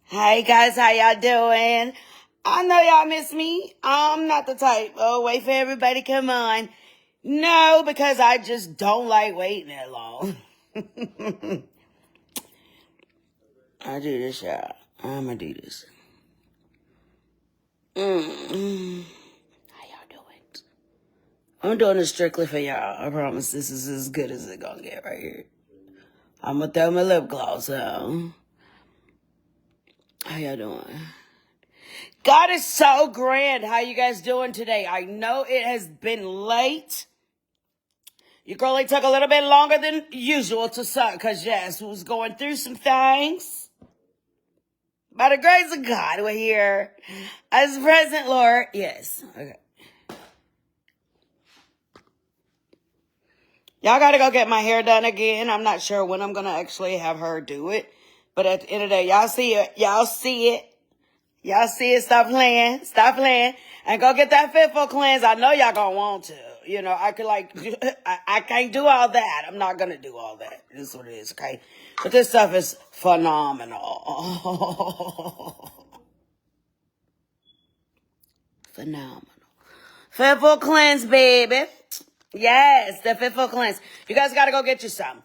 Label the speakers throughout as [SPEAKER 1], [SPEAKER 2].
[SPEAKER 1] Hey guys, how y'all doing? I know y'all miss me. I'm not the type. Oh, wait for everybody to come on. No, because I just don't like waiting that long. I do this, y'all. I'm gonna do this. How y'all doing? I'm doing this strictly for y'all. I promise this is as good as it's gonna get right here. I'm gonna throw my lip gloss on. How y'all doing? God is so grand. How you guys doing today? I know it has been late. Your girlie took a little bit longer than usual to suck because, yes, we was going through some things. By the grace of God, we're here. As present, Lord. Yes. Okay. Y'all got to go get my hair done again. I'm not sure when I'm going to actually have her do it. But at the end of the day, y'all see it. Y'all see it. Y'all see it. Stop playing. Stop playing. And go get that FitFuelCleanse. I know y'all going to want to. You know, I could I can't do all that. I'm not going to do all that. This is what it is, okay? But this stuff is phenomenal. Phenomenal. FitFuelCleanse, baby. Yes, the FitFuelCleanse. You guys got to go get you some.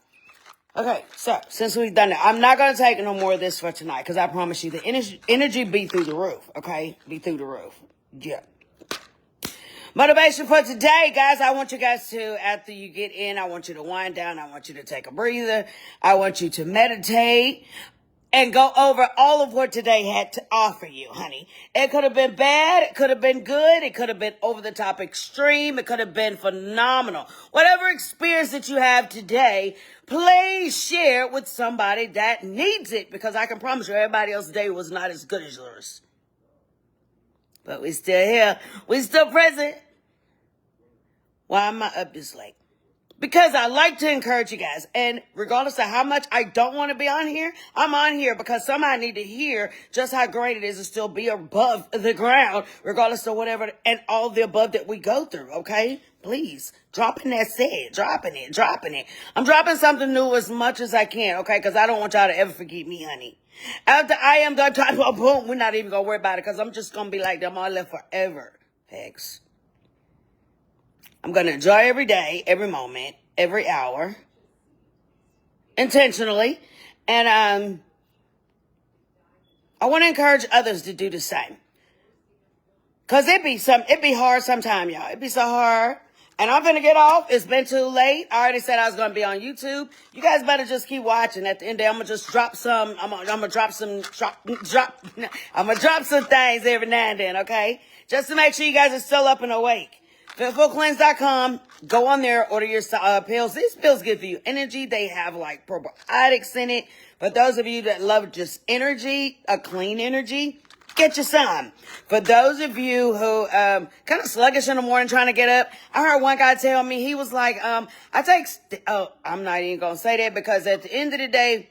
[SPEAKER 1] Okay, so since we've done that, I'm not going to take no more of this for tonight because I promise you the energy be through the roof, okay? Be through the roof. Yeah. Motivation for today, guys. I want you guys to, after you get in, I want you to wind down. I want you to take a breather. I want you to meditate and go over all of what today had to offer you, honey. It could have been bad. It could have been good. It could have been over the top extreme. It could have been phenomenal. Whatever experience that you have today, please share it with somebody that needs it because I can promise you everybody else's day was not as good as yours. But we still here. We still present. Why am I up this late? Because I like to encourage you guys. And regardless of how much I don't want to be on here, I'm on here because somebody need to hear just how great it is to still be above the ground, regardless of whatever and all the above that we go through, okay? Please, dropping that said, dropping it. I'm dropping something new as much as I can, okay? Because I don't want y'all to ever forget me, honey. After I am done talking about boom, we're not even going to worry about it because I'm just going to be like them all left forever, Pegs. I'm going to enjoy every day, every moment, every hour, intentionally. And I want to encourage others to do the same. Because it be hard sometime, y'all. It be so hard. And I'm going to get off. It's been too late. I already said I was going to be on YouTube. You guys better just keep watching. At the end of the day, I'm going to just drop some. I'm going to drop some things every now and then, okay? Just to make sure you guys are still up and awake. FitFuelCleanse.com. Go on there, order your pills. These pills give you energy. They have like probiotics in it. For those of you that love just energy, a clean energy, get you some. For those of you who kind of sluggish in the morning trying to get up, I heard one guy tell me, he was like, I'm not even going to say that because at the end of the day,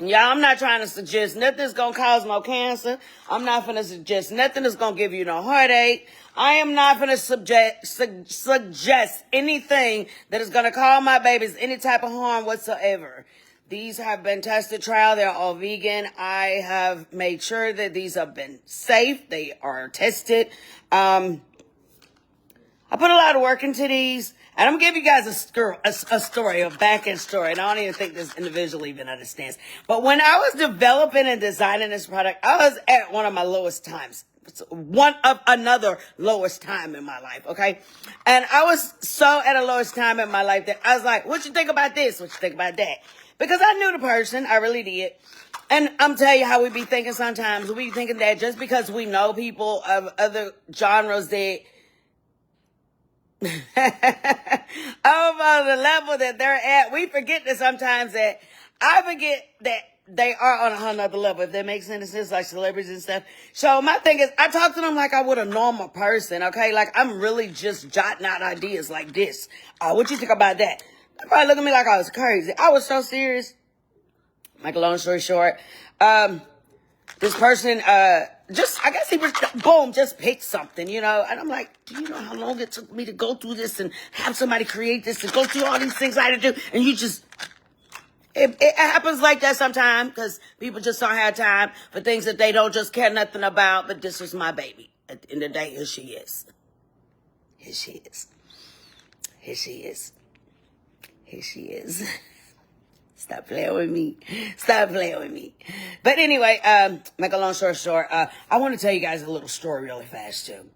[SPEAKER 1] yeah, I'm not trying to suggest nothing's going to cause no cancer. I'm not going to suggest nothing that's going to give you no heartache. I am not going to suggest anything that is going to cause my babies any type of harm whatsoever. These have been tested trial. They're all vegan. I have made sure that these have been safe. They are tested. I put a lot of work into these. And I'm going to give you guys a story, a back-end story. And I don't even think this individual even understands. But when I was developing and designing this product, I was at one of my lowest times. One of another lowest time in my life, okay? And I was so at a lowest time in my life that I was like, what you think about this? What you think about that? Because I knew the person. I really did. And I'm telling you how we be thinking sometimes. We be thinking that just because we know people of other genres that over the level that they're at, we forget that sometimes that I forget that they are on another level, if that makes any sense, like celebrities and stuff. So my thing is, I talk to them like I would a normal person, okay? Like I'm really just jotting out ideas like this. What you think about that? They probably look at me like I was crazy. I was so serious. Make a long story short, this person, I guess he was, boom, just picked something, you know? And I'm like, do you know how long it took me to go through this and have somebody create this and go through all these things I had to do? And you just, It happens like that sometimes because people just don't have time for things that they don't just care nothing about. But this is my baby. At the end of the day, here she is. Here she is. Here she is. Here she is. Stop playing with me. Stop playing with me. But anyway, make a long story short, I want to tell you guys a little story really fast too.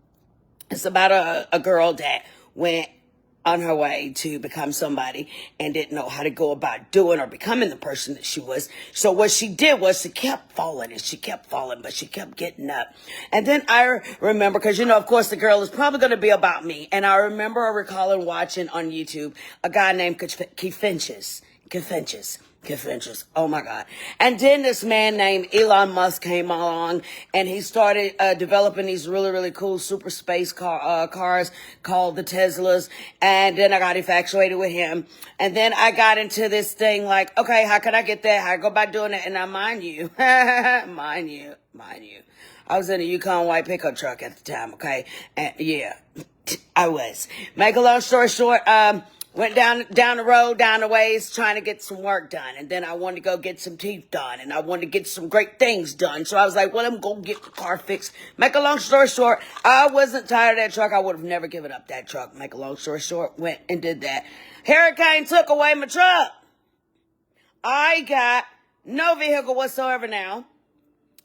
[SPEAKER 1] It's about a girl that went on her way to become somebody and didn't know how to go about doing or becoming the person that she was. So what she did was she kept falling and she kept falling, but she kept getting up. And then I remember, because, you know, of course, the girl is probably going to be about me. And I remember recalling watching on YouTube a guy named Keith Finches. Oh my God. And then this man named Elon Musk came along and he started developing these really, really cool super space cars called the Teslas. And then I got infatuated with him. And then I got into this thing like, okay, how can I get that? How I go about doing it? And I mind you, I was in a Yukon white pickup truck at the time, okay? And yeah, I was. Make a long story short, went down the road, down the ways, trying to get some work done. And then I wanted to go get some teeth done. And I wanted to get some great things done. So I was like, well, I'm going to get the car fixed. Make a long story short, I wasn't tired of that truck. I would have never given up that truck. Make a long story short, went and did that. Hurricane took away my truck. I got no vehicle whatsoever now.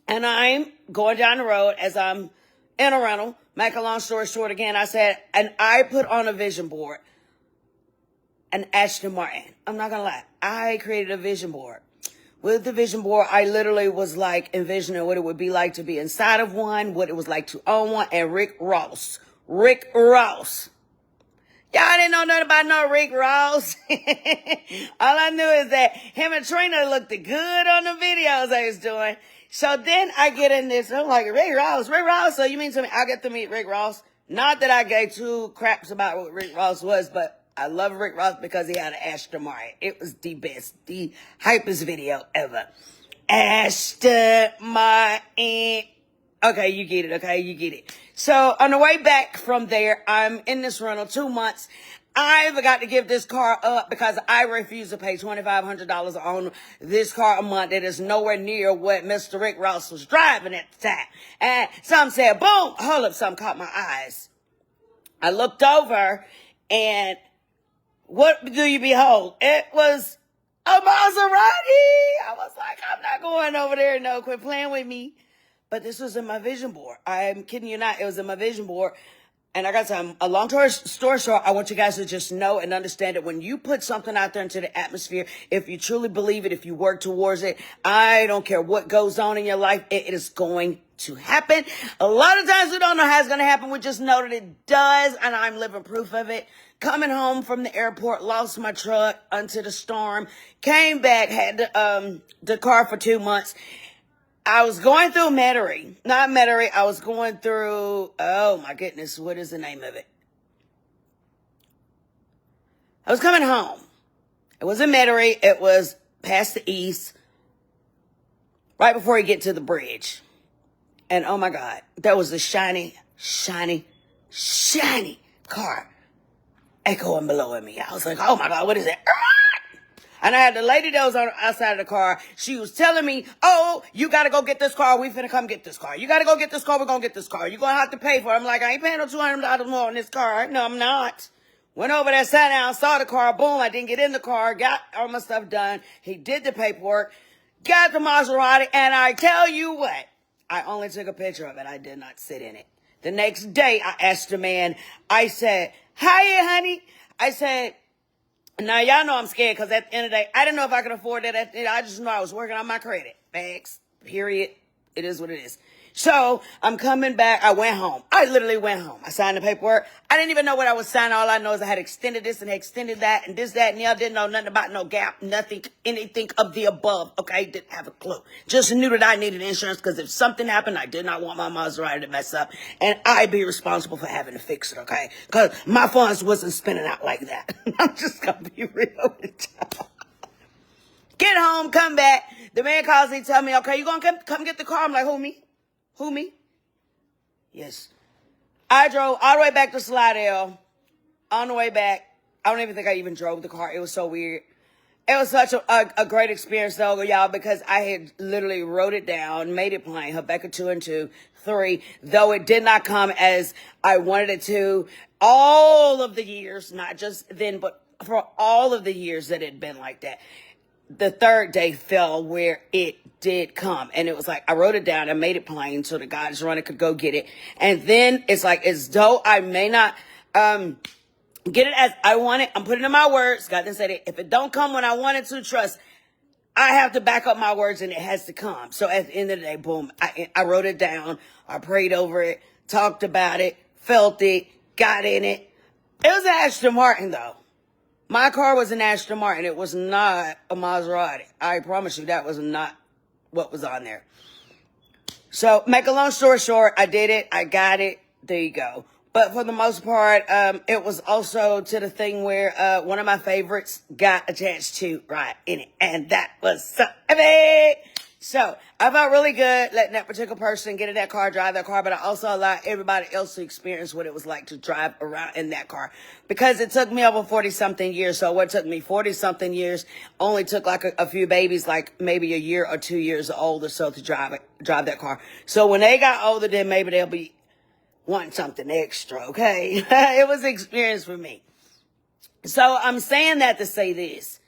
[SPEAKER 1] And I'm going down the road as I'm in a rental. Make a long story short again, I said, and I put on a vision board. An Aston Martin. I'm not going to lie. I created a vision board. With the vision board, I literally was like envisioning what it would be like to be inside of one, what it was like to own one, and Rick Ross. Y'all didn't know nothing about no Rick Ross. All I knew is that him and Trina looked good on the videos I was doing. So then I get in this, I'm like, Rick Ross, so you mean to me, I get to meet Rick Ross? Not that I gave two craps about what Rick Ross was, but I love Rick Ross because he had an Aston Martin. It was the best, the hypest video ever. Aston Martin. Okay, you get it. So on the way back from there, I'm in this rental 2 months. I forgot to give this car up because I refuse to pay $2,500 on this car a month. That is nowhere near what Mr. Rick Ross was driving at the time. And some said, boom, hold up, something caught my eyes. I looked over and what do you behold? It was a Maserati. I was like, I'm not going over there. No, quit playing with me. But this was in my vision board. I'm kidding you not. It was in my vision board. And I got some, a long story short, I want you guys to just know and understand that when you put something out there into the atmosphere, if you truly believe it, if you work towards it, I don't care what goes on in your life, it is going to happen. A lot of times we don't know how it's going to happen. We just know that it does. And I'm living proof of it. Coming home from the airport, lost my truck unto the storm, came back, had the car for 2 months. I was going through I was going through, oh my goodness, what is the name of it? I was coming home. It was in Metairie. It was past the east, right before you get to the bridge. And oh my God, there was a shiny car echoing below at me. I was like, oh my God, what is it? And I had the lady that was on outside of the car. She was telling me, oh, you got to go get this car. We finna come get this car. You got to go get this car. We're going to get this car. You're going to have to pay for it. I'm like, I ain't paying no $200 more on this car. No, I'm not. Went over there, sat down, saw the car. Boom, I didn't get in the car. Got all my stuff done. He did the paperwork. Got the Maserati. And I tell you what, I only took a picture of it. I did not sit in it. The next day, I asked the man, I said, hiya, honey. I said, now, y'all know I'm scared because at the end of the day, I didn't know if I could afford that. I just know I was working on my credit. Facts. Period. It is what it is. So I'm coming back. I went home. I literally went home. I signed the paperwork. I didn't even know what I was signing. All I know is I had extended this and extended that and this, that, and the other. Didn't know nothing about no gap, nothing, anything of the above. Okay. Didn't have a clue. Just knew that I needed insurance because if something happened, I did not want my Maserati to mess up and I'd be responsible for having to fix it. Okay. Because my funds wasn't spinning out like that. I'm just going to be real with y'all. Get home, come back. The man calls me, tell me, okay, you going to come get the car? I'm like, who, me? Who, me? Yes. I drove all the way back to Slidell. On the way back, I don't even think I even drove the car. It was so weird. It was such a great experience though, y'all, because I had literally wrote it down, made it plain, Habakkuk 2 and 2, 3, though it did not come as I wanted it to. All of the years, not just then, but for all of the years that it had been like that, the third day fell where it did come. And it was like, I wrote it down, I made it plain so the guys running could go get it. And then it's like, as though I may not, get it as I want it. I'm putting in my words. God didn't say that. If it don't come when I want it to, trust, I have to back up my words and it has to come. So at the end of the day, boom, I wrote it down. I prayed over it, talked about it, felt it, got in it. It was an Aston Martin though. My car was an Aston Martin. It was not a Maserati. I promise you that was not what was on there. So make a long story short, I did it. I got it. There you go. But for the most part, it was also to the thing where one of my favorites got a chance to ride in it. And that was so epic. So I felt really good letting that particular person get in that car, drive that car. But I also allowed everybody else to experience what it was like to drive around in that car. Because it took me over 40-something years. So what took me 40-something years only took like a few babies, like maybe a year or 2 years old or so to drive that car. So when they got older, then maybe they'll be want something extra, okay? It was an experience for me. So I'm saying that to say this.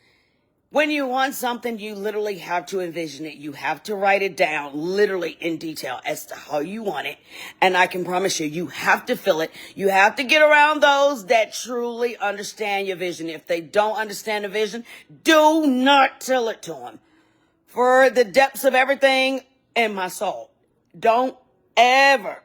[SPEAKER 1] When you want something, you literally have to envision it. You have to write it down literally in detail as to how you want it. And I can promise you, you have to feel it. You have to get around those that truly understand your vision. If they don't understand the vision, do not tell it to them. For the depths of everything in my soul, don't ever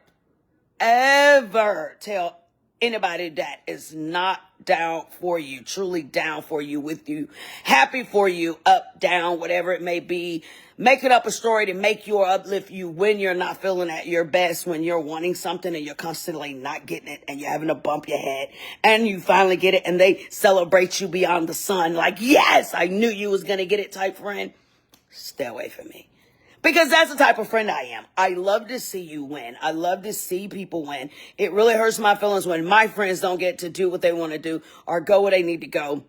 [SPEAKER 1] tell anybody that is not down for you, truly down for you, with you, happy for you, up, down, whatever it may be. Make it up a story to make you or uplift you when you're not feeling at your best, when you're wanting something and you're constantly not getting it and you're having to bump your head and you finally get it and they celebrate you beyond the sun. Like, yes, I knew you was going to get it type friend. Stay away from me. Because that's the type of friend I am. I love to see you win. I love to see people win. It really hurts my feelings when my friends don't get to do what they want to do or go where they need to go.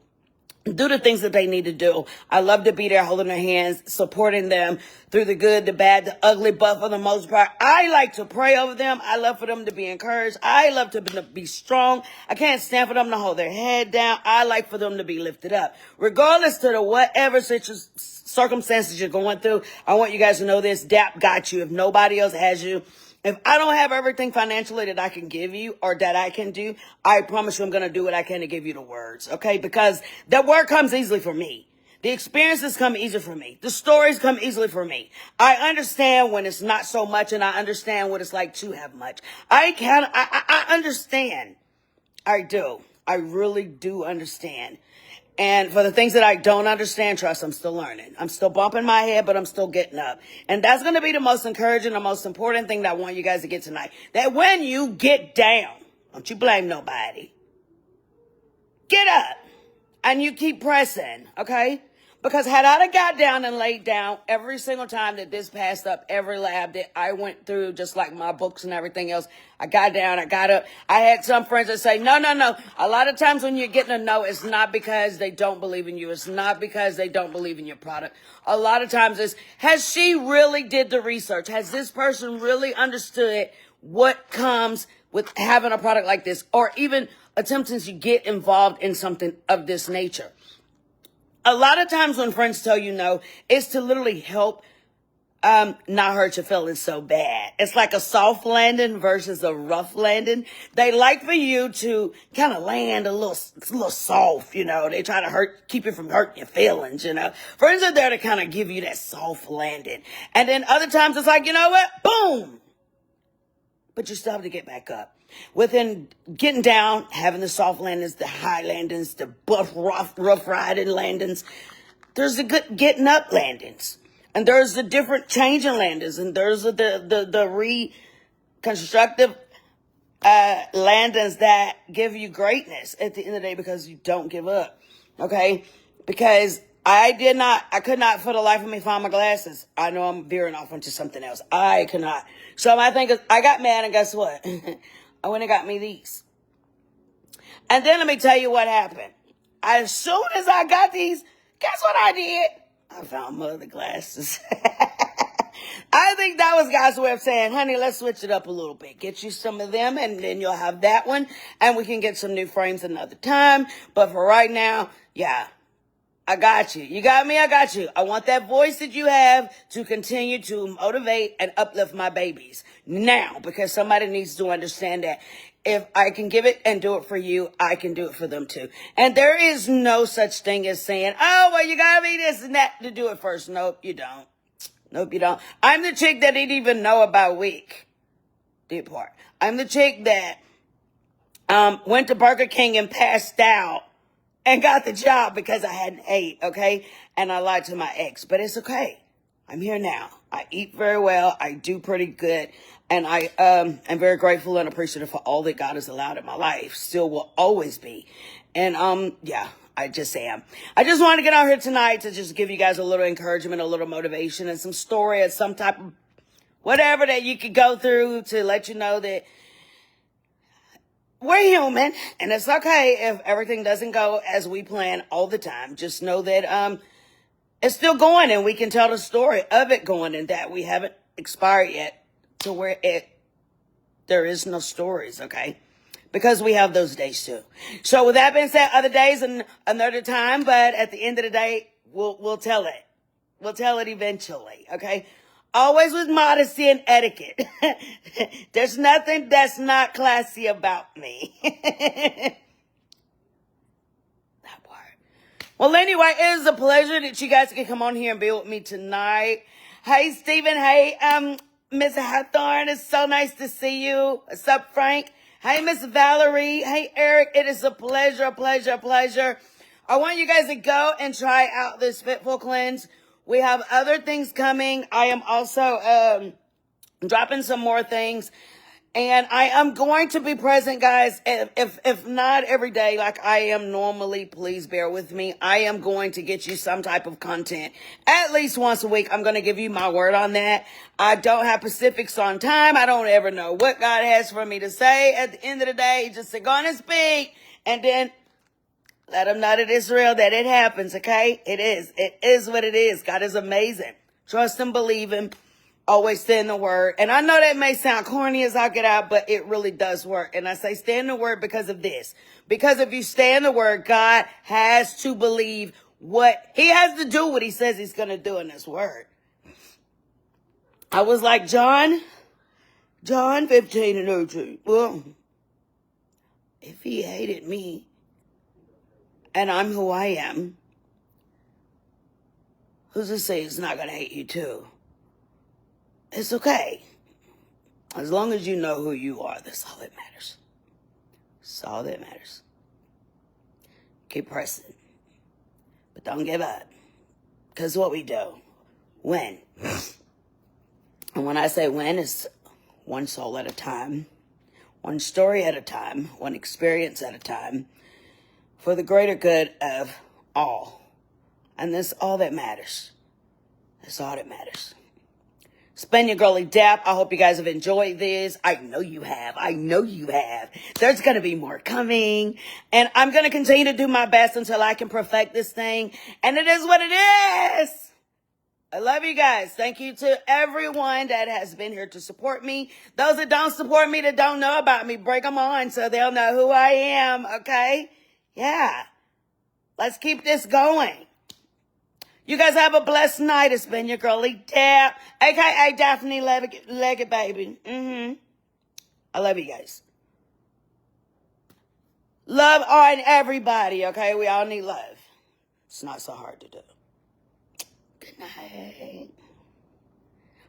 [SPEAKER 1] Do the things that they need to do. I love to be there holding their hands, supporting them through the good, the bad, the ugly, but for the most part, I like to pray over them. I love for them to be encouraged. I love to be strong. I can't stand for them to hold their head down. I like for them to be lifted up. Regardless to the whatever circumstances you're going through, I want you guys to know this. DAP got you. If nobody else has you, if I don't have everything financially that I can give you or that I can do, I promise you I'm going to do what I can to give you the words, okay? Because that word comes easily for me. The experiences come easy for me. The stories come easily for me. I understand when it's not so much, and I understand what it's like to have much. I understand. I do. I really do understand. And for the things that I don't understand, trust, I'm still learning. I'm still bumping my head, but I'm still getting up. And that's going to be the most encouraging, the most important thing that I want you guys to get tonight. That when you get down, don't you blame nobody. Get up and you keep pressing, okay? Because had I got down and laid down every single time that this passed up, every lab that I went through, just like my books and everything else, I got down, I got up. I had some friends that say, no. A lot of times when you're getting a no, it's not because they don't believe in you. It's not because they don't believe in your product. A lot of times it's, has she really did the research? Has this person really understood what comes with having a product like this? Or even attempting to get involved in something of this nature? A lot of times when friends tell you no, it's to literally help not hurt your feelings so bad. It's like a soft landing versus a rough landing. They like for you to kind of land a little soft, you know. They try to keep you from hurting your feelings, you know. Friends are there to kind of give you that soft landing. And then other times it's like, you know what? Boom! But you still have to get back up. Within getting down, having the soft landings, the high landings, the rough riding landings, there's the good getting up landings. And there's the different changing landings. And there's the reconstructive landings that give you greatness at the end of the day because you don't give up. Okay? Because I could not for the life of me find my glasses. I know I'm veering off into something else. I could not. So my thing is, I got mad and guess what? I went and got me these. And then let me tell you what happened. As soon as I got these, Guess what I did? I found my other glasses. I think that was God's way of saying, honey, let's switch it up a little bit. Get you some of them, and then you'll have that one. And we can get some new frames another time. But for right now, yeah, I got you. You got me, I got you. I want that voice that you have to continue to motivate and uplift my babies now, because somebody needs to understand that if I can give it and do it for you, I can do it for them too. And there is no such thing as saying, oh, well, you got me this and that to do it first. Nope, you don't. Nope, you don't. I'm the chick that didn't even know about week. Deep part. I'm the chick that went to Burger King and passed out and got the job because I hadn't ate, okay? And I lied to my ex, but it's okay. I'm here now. I eat very well. I do pretty good. And I am very grateful and appreciative for all that God has allowed in my life. Still will always be. And yeah, I just am. I just want to get out here tonight to just give you guys a little encouragement, a little motivation, and some story and some type of whatever that you could go through to let you know that we're human, and it's okay if everything doesn't go as we plan all the time. Just know that it's still going, and we can tell the story of it going, and that we haven't expired yet to where there is no stories, okay? Because we have those days too. So with that being said, other days and another time, but at the end of the day, we'll tell it. We'll tell it eventually, okay? Always with modesty and etiquette. There's nothing that's not classy about me. That part. Well, anyway, it is a pleasure that you guys can come on here and be with me tonight. Hey, Stephen. Hey, Miss Hathorn. It's so nice to see you. What's up, Frank? Hey, Miss Valerie. Hey, Eric. It is a pleasure, pleasure, pleasure. I want you guys to go and try out this FitFuelCleanse. We have other things coming. I am also dropping some more things. And I am going to be present, guys. If not every day like I am normally, please bear with me. I am going to get you some type of content at least once a week. I'm going to give you my word on that. I don't have specifics on time. I don't ever know what God has for me to say. At the end of the day, he just said, go on and speak. And then let them know that it's real, that it happens, okay? It is. It is what it is. God is amazing. Trust and believe him. Always stay in the word. And I know that may sound corny as I get out, but it really does work. And I say stay in the word because of this. Because if you stay in the word, God has to believe he has to do what he says he's going to do in this word. I was like, John 15 and 18. Well, if he hated me, and I'm who I am, who's to say he's not going to hate you too? It's okay. As long as you know who you are, that's all that matters. That's all that matters. Keep pressing. But don't give up. Because what we do, win. And when I say win, it's one soul at a time, one story at a time, one experience at a time, for the greater good of all. And that's all that matters. That's all that matters. It's been your girly Dap. I hope you guys have enjoyed this. I know you have. I know you have. There's going to be more coming. And I'm going to continue to do my best until I can perfect this thing. And it is what it is. I love you guys. Thank you to everyone that has been here to support me. Those that don't support me, that don't know about me, break them on so they'll know who I am, okay? Yeah. Let's keep this going. You guys have a blessed night. It's been your girly Dap, a.k.a. Daphne Leggett, baby. I love you guys. Love on everybody, okay? We all need love. It's not so hard to do. Good night.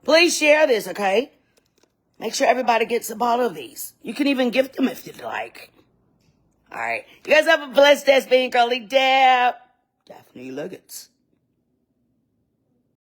[SPEAKER 1] Please share this, okay? Make sure everybody gets a bottle of these. You can even gift them if you'd like. All right. You guys have a blessed day. It's been your girly Dap, Daphne Leggett.